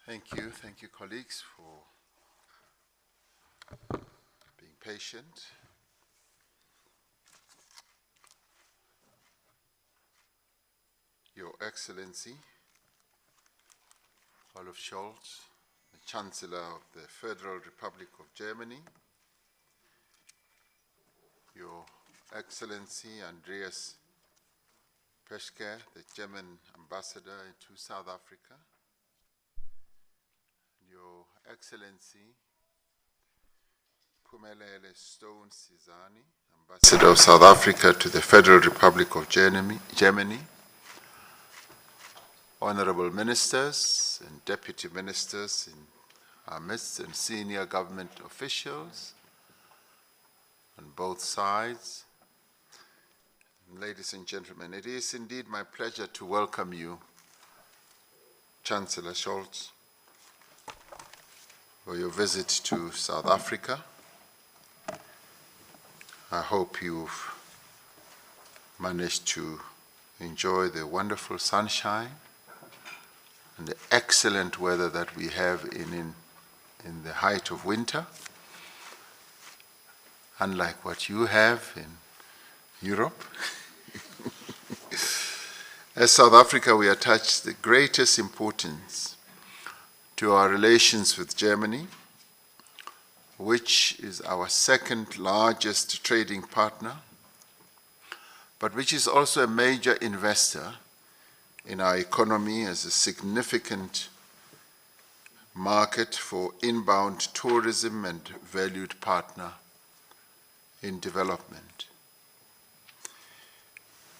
Thank you colleagues for being patient. Your Excellency, Olaf Scholz, the Chancellor of the Federal Republic of Germany, Your Excellency Andreas Peschke, the German Ambassador to South Africa, Your Excellency Phumelele Stone-Sizani, Ambassador of South Africa to the Federal Republic of Germany, Honorable Ministers and Deputy Ministers in our midst and senior government officials on both sides. Ladies and gentlemen, it is indeed my pleasure to welcome you, Chancellor Scholz, for your visit to South Africa. I hope you've managed to enjoy the wonderful sunshine and the excellent weather that we have in the height of winter, unlike what you have in Europe. As South Africa, we attach the greatest importance to our relations with Germany, which is our second largest trading partner, but which is also a major investor in our economy as a significant market for inbound tourism and valued partner in development.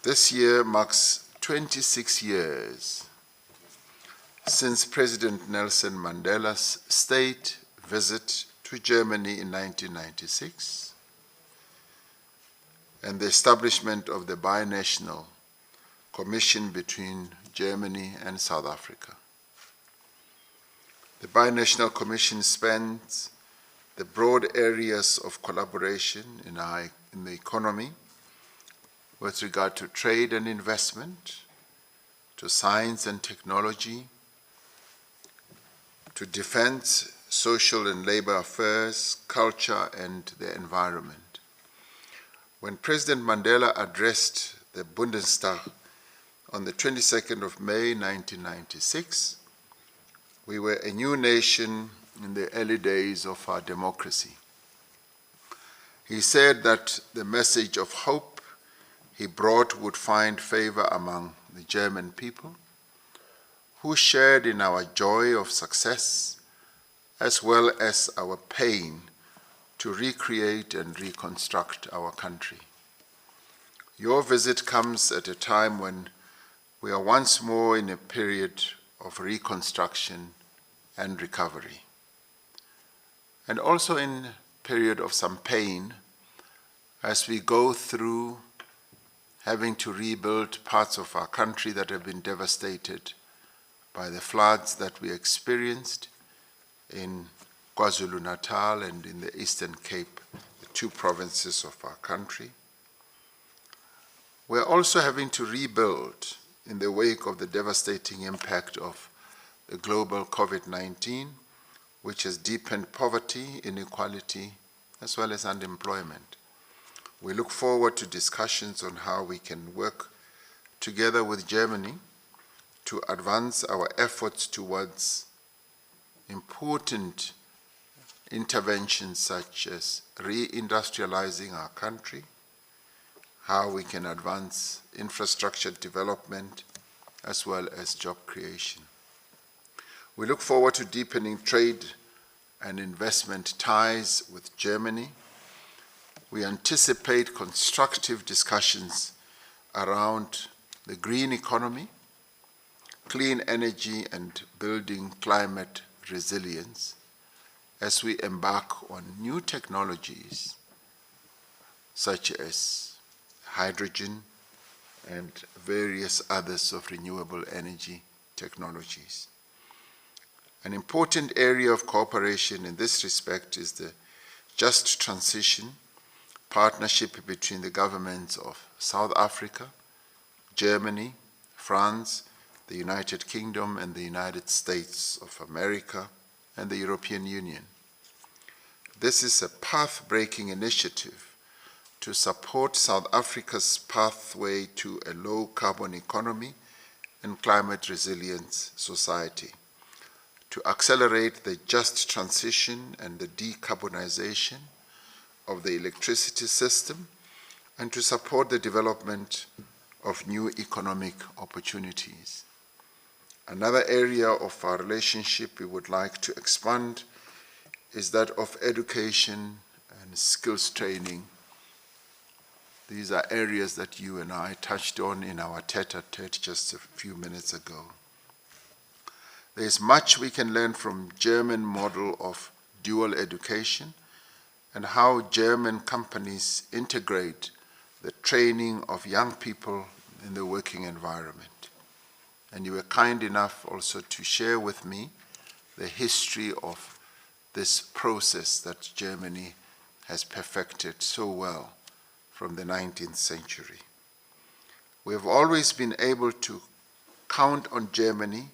This year marks 26 years since President Nelson Mandela's state visit to Germany in 1996 and the establishment of the binational commission between Germany and South Africa. The binational commission spans the broad areas of collaboration in the economy with regard to trade and investment, to science and technology, to defense, social and labor affairs, culture, and the environment. When President Mandela addressed the Bundestag on the 22nd of May 1996, we were a new nation in the early days of our democracy. He said that the message of hope he brought would find favor among the German people, who shared in our joy of success as well as our pain to recreate and reconstruct our country. Your visit comes at a time when we are once more in a period of reconstruction and recovery, and also in a period of some pain as we go through having to rebuild parts of our country that have been devastated by the floods that we experienced in KwaZulu-Natal and in the Eastern Cape, the two provinces of our country. We're also having to rebuild in the wake of the devastating impact of the global COVID-19, which has deepened poverty, inequality, as well as unemployment. We look forward to discussions on how we can work together with Germany to advance our efforts towards important interventions such as reindustrializing our country, how we can advance infrastructure development, as well as job creation. We look forward to deepening trade and investment ties with Germany. We anticipate constructive discussions around the green economy, clean energy, and building climate resilience as we embark on new technologies such as hydrogen and various others of renewable energy technologies. An important area of cooperation in this respect is the just transition partnership between the governments of South Africa, Germany, France, the United Kingdom and the United States of America, and the European Union. This is a path-breaking initiative to support South Africa's pathway to a low-carbon economy and climate-resilient society, to accelerate the just transition and the decarbonization of the electricity system, and to support the development of new economic opportunities. Another area of our relationship we would like to expand is that of education and skills training. These are areas that you and I touched on in our tete-a-tete just a few minutes ago. There is much we can learn from German model of dual education and how German companies integrate the training of young people in the working environment. And you were kind enough also to share with me the history of this process that Germany has perfected so well from the 19th century. We have always been able to count on Germany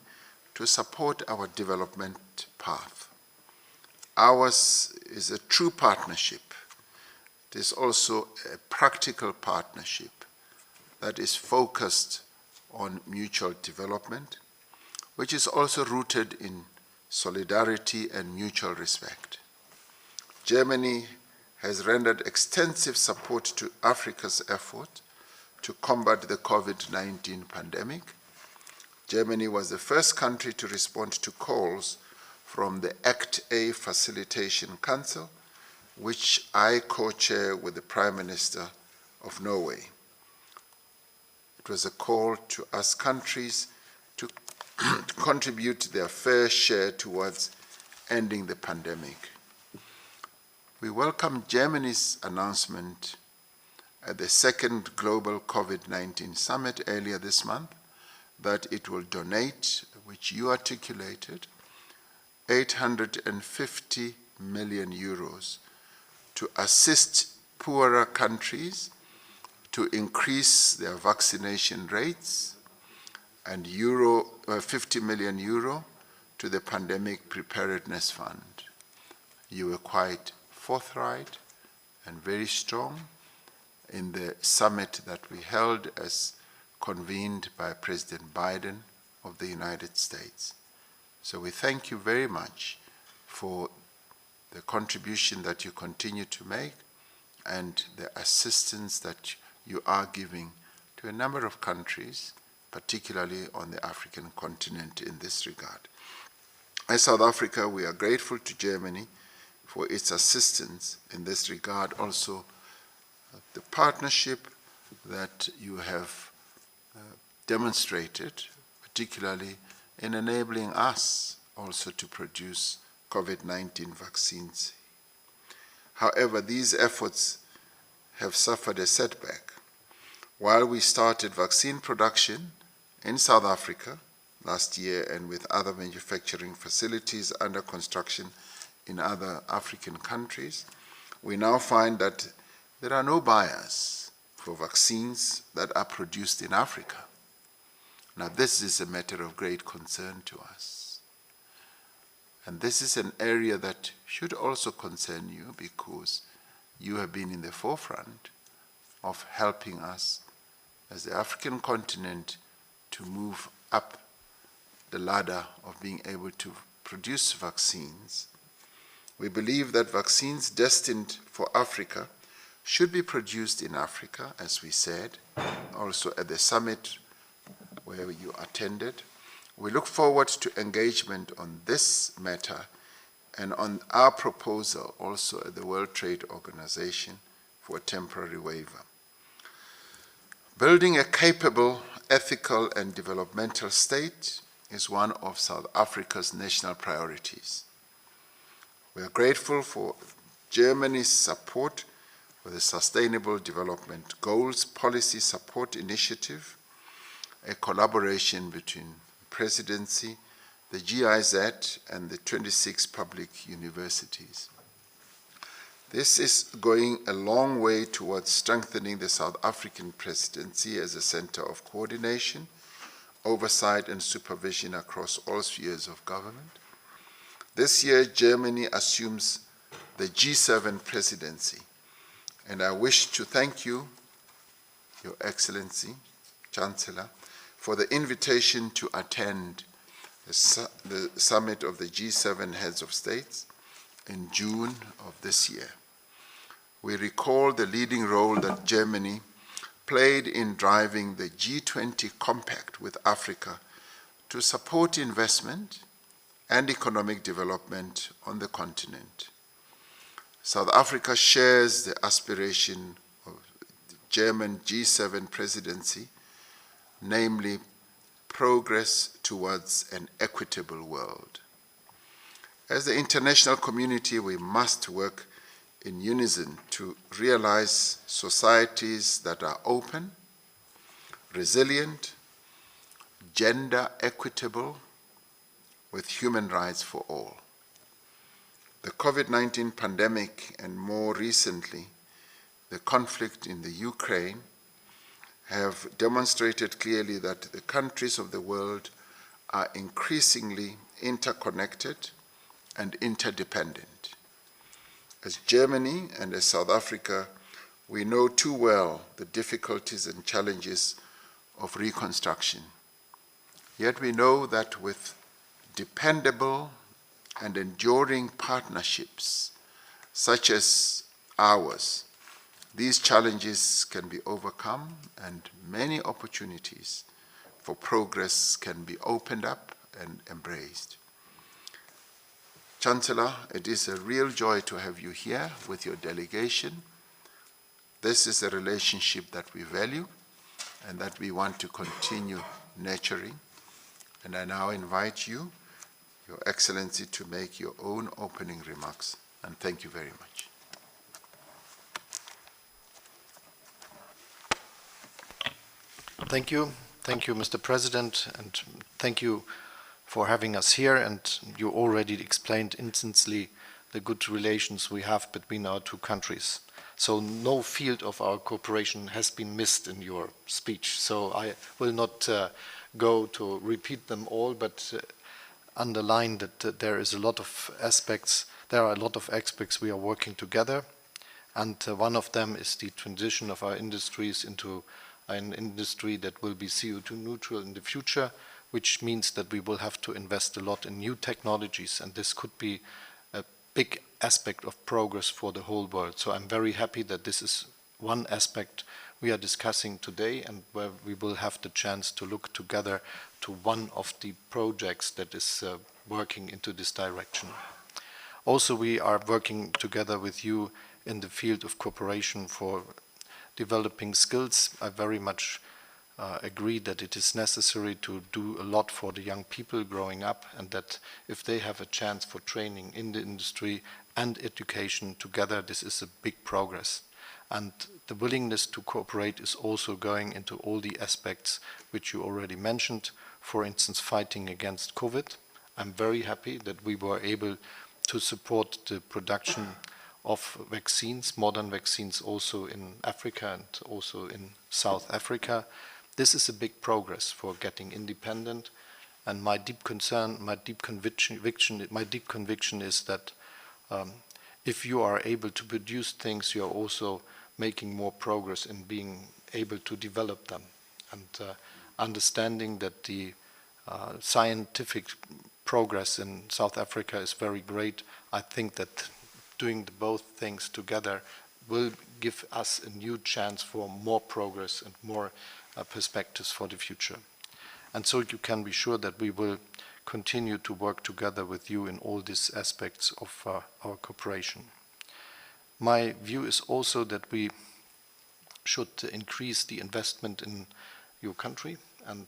to support our development path. Ours is a true partnership. It is also a practical partnership that is focused on mutual development, which is also rooted in solidarity and mutual respect. Germany has rendered extensive support to Africa's effort to combat the COVID-19 pandemic. Germany was the first country to respond to calls from the Act A Facilitation Council, which I co-chair with the Prime Minister of Norway. It was a call to us countries to contribute their fair share towards ending the pandemic. We welcome Germany's announcement at the second Global COVID-19 Summit earlier this month that it will donate, which you articulated, 850 million euros to assist poorer countries to increase their vaccination rates, and 50 million euro to the Pandemic Preparedness Fund. You were quite forthright and very strong in the summit that we held as convened by President Biden of the United States. So we thank you very much for the contribution that you continue to make and the assistance that you are giving to a number of countries, particularly on the African continent in this regard. As South Africa, we are grateful to Germany for its assistance in this regard, also the partnership that you have demonstrated, particularly in enabling us also to produce COVID-19 vaccines. However, these efforts have suffered a setback. While we started vaccine production in South Africa last year and with other manufacturing facilities under construction in other African countries, we now find that there are no buyers for vaccines that are produced in Africa. Now, this is a matter of great concern to us. And this is an area that should also concern you because you have been in the forefront of helping us as the African continent to move up the ladder of being able to produce vaccines. We believe that vaccines destined for Africa should be produced in Africa, as we said, also at the summit where you attended. We look forward to engagement on this matter and on our proposal also at the World Trade Organization for a temporary waiver. Building a capable, ethical, and developmental state is one of South Africa's national priorities. We are grateful for Germany's support for the Sustainable Development Goals Policy Support Initiative, a collaboration between the Presidency, the GIZ, and the 26 public universities. This is going a long way towards strengthening the South African presidency as a center of coordination oversight and supervision across all spheres of government. This year, Germany assumes the G7 presidency, and I wish to thank you, Your Excellency, Chancellor, for the invitation to attend the summit of the G7 heads of states in June of this year. We recall the leading role that Germany played in driving the G20 compact with Africa to support investment and economic development on the continent. South Africa shares the aspiration of the German G7 presidency, namely progress towards an equitable world. As the international community, we must work in unison to realize societies that are open, resilient, gender equitable, with human rights for all. The COVID-19 pandemic and more recently, the conflict in the Ukraine have demonstrated clearly that the countries of the world are increasingly interconnected and interdependent. As Germany and as South Africa, we know too well the difficulties and challenges of reconstruction. Yet we know that with dependable and enduring partnerships such as ours, these challenges can be overcome and many opportunities for progress can be opened up and embraced. Chancellor, it is a real joy to have you here with your delegation. This is a relationship that we value and that we want to continue nurturing. And I now invite you, Your Excellency, to make your own opening remarks. And thank you very much. Thank you, Mr. President, and thank you for having us here. And you already explained instantly the good relations we have between our two countries. So no field of our cooperation has been missed in your speech. So I will not go to repeat them all, but underline that there is a lot of aspects. There are a lot of aspects we are working together, and one of them is the transition of our industries into an industry that will be CO2 neutral in the future, which means that we will have to invest a lot in new technologies, and this could be a big aspect of progress for the whole world. So I'm very happy that this is one aspect we are discussing today, and where we will have the chance to look together to one of the projects that is working into this direction. Also, we are working together with you in the field of cooperation for developing skills. I very much agree that it is necessary to do a lot for the young people growing up, and that if they have a chance for training in the industry and education together, this is a big progress. And the willingness to cooperate is also going into all the aspects which you already mentioned, for instance, fighting against COVID. I'm very happy that we were able to support the production of vaccines, modern vaccines, also in Africa and also in South Africa. This is a big progress for getting independent, and my deep concern, my deep conviction is that if you are able to produce things, you are also making more progress in being able to develop them, and understanding that the scientific progress in South Africa is very great. I think that doing both things together will give us a new chance for more progress and more perspectives for the future. And so you can be sure that we will continue to work together with you in all these aspects of our cooperation. My view is also that we should increase the investment in your country, and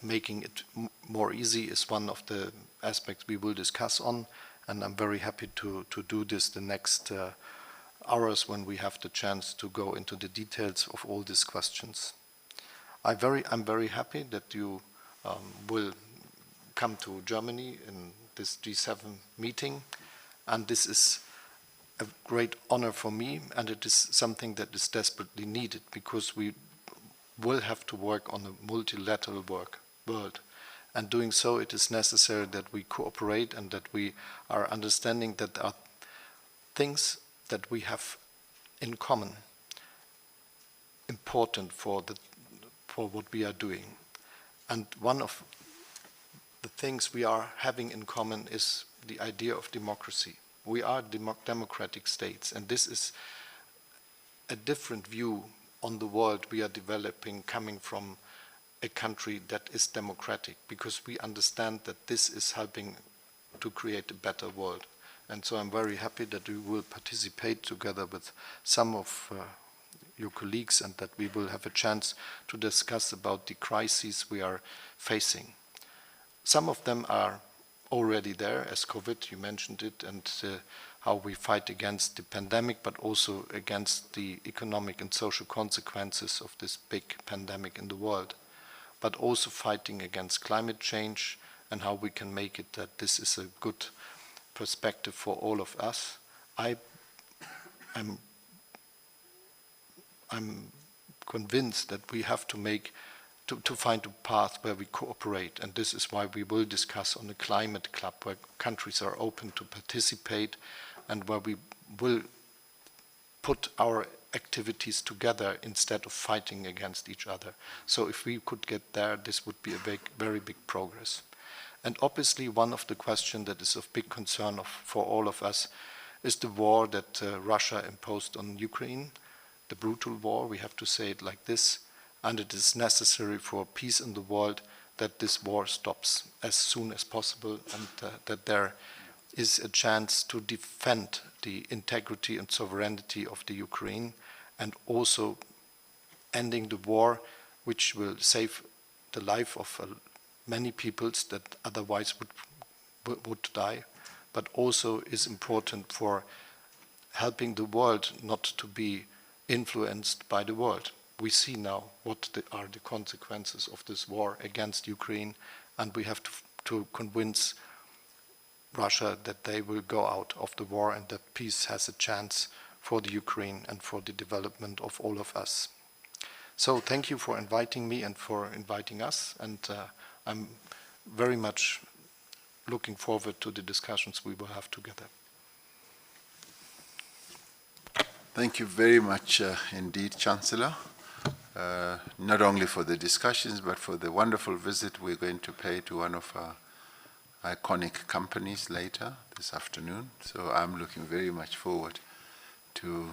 making it more easy is one of the aspects we will discuss on, and I'm very happy to do this the next hours when we have the chance to go into the details of all these questions. I'm very happy that you will come to Germany in this G7 meeting, and this is a great honor for me, and it is something that is desperately needed, because we will have to work on a multilateral world. And doing so, it is necessary that we cooperate and that we are understanding that there are things that we have in common, important for what we are doing. And one of the things we are having in common is the idea of democracy. We are democratic states, and this is a different view on the world we are developing coming from a country that is democratic, because we understand that this is helping to create a better world. And so I'm very happy that we will participate together with some of your colleagues and that we will have a chance to discuss about the crises we are facing. Some of them are already there, as COVID, you mentioned it, and how we fight against the pandemic, but also against the economic and social consequences of this big pandemic in the world, but also fighting against climate change and how we can make it that this is a good perspective for all of us. I'm convinced that we have to find a path where we cooperate, and this is why we will discuss on the climate club, where countries are open to participate and where we will put our activities together instead of fighting against each other. So if we could get there, this would be a very big progress. And obviously one of the questions that is of big concern for all of us is the war that Russia imposed on Ukraine, the brutal war, we have to say it like this, and it is necessary for peace in the world that this war stops as soon as possible, and that there is a chance to defend the integrity and sovereignty of the Ukraine, and also ending the war, which will save the life of many peoples that otherwise would die, but also is important for helping the world not to be influenced by the world. We see now what are the consequences of this war against Ukraine, and we have to convince Russia that they will go out of the war and that peace has a chance for the Ukraine and for the development of all of us. So thank you for inviting me and for inviting us, and I'm very much looking forward to the discussions we will have together. Thank you very much indeed, Chancellor. Not only for the discussions, but for the wonderful visit we're going to pay to one of our iconic companies later this afternoon. So I'm looking very much forward to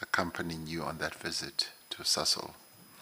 accompanying you on that visit to Sasol.